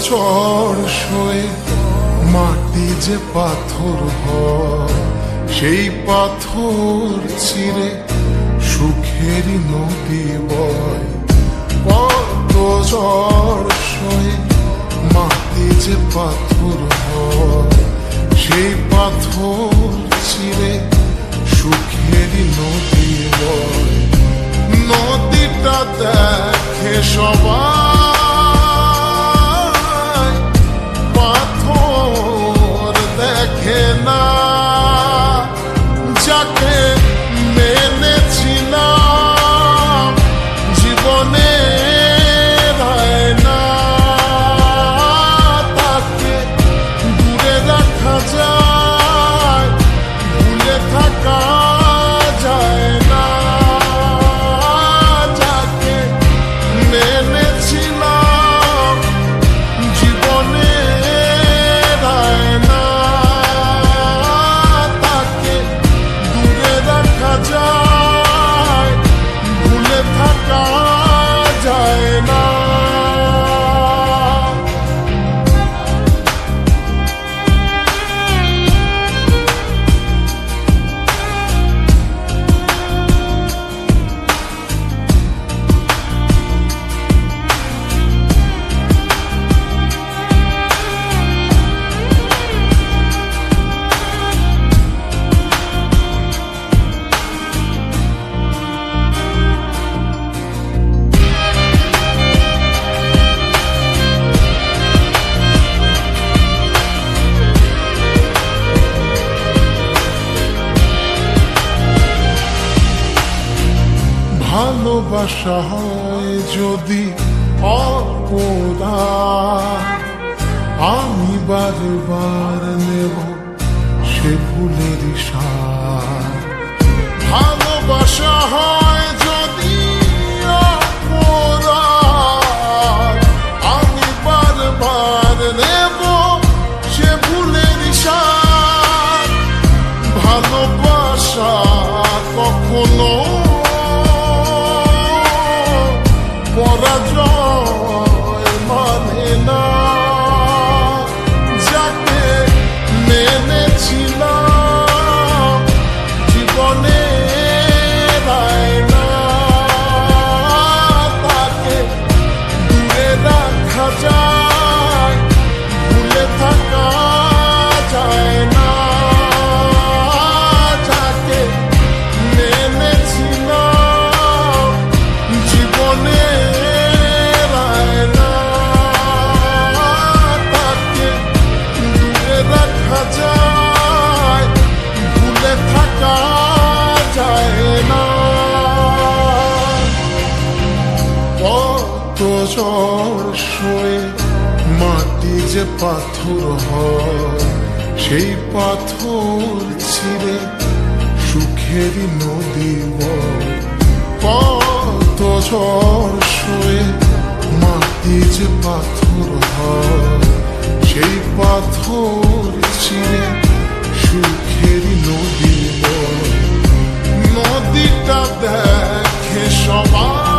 ঝড় সয়ে মাটি যে পাথর হয়, সেই পাথর চিরে সুখেরই নদী বয়। কত ঝড় সয়ে মাটি যে পাথর হয়, সেই পাথর চিরে সুখেরই নদী বয়। নদীটা দেখে সবাই, পাথর দেখে না। যাকে মেনেছিলাম জীবনে না, তাকে দূরে রাখা যায়, ভুলে থাকা যায় না। যাকে মেনেছিলাম জীবনে না, তাকে দূরে রাখা যায়, ভুলে থাকা যায় না। ভালোবাসা হয় যদি অপরাধ, আমি বারবার নেব সে ভুলের সাথ। ভালোবাসা হয় যদি অপরাধ, আমি বারবার নেব সে ভুলের সাথ। ভালোবাসা কখনো পরাজয় মানে না। যাকে মেনেছিলাম জীবনে না, তাকে দূরে রাখা যায়, ভুলে থাকা যায় না। যাকে মেনেছিলাম জীবনে যায়, ভুলে থাকা যায় না। কত ঝড় সয়ে মাটি যে পাথর হয়, সেই পাথর ছিঁড়ে সুখেরই নদী বয়। কত ঝড় সয়ে মাটি যে পাথর হয়, সেই পাথর চিরে সুখেরই নদী বয়। নদীটা দেখে সবাই,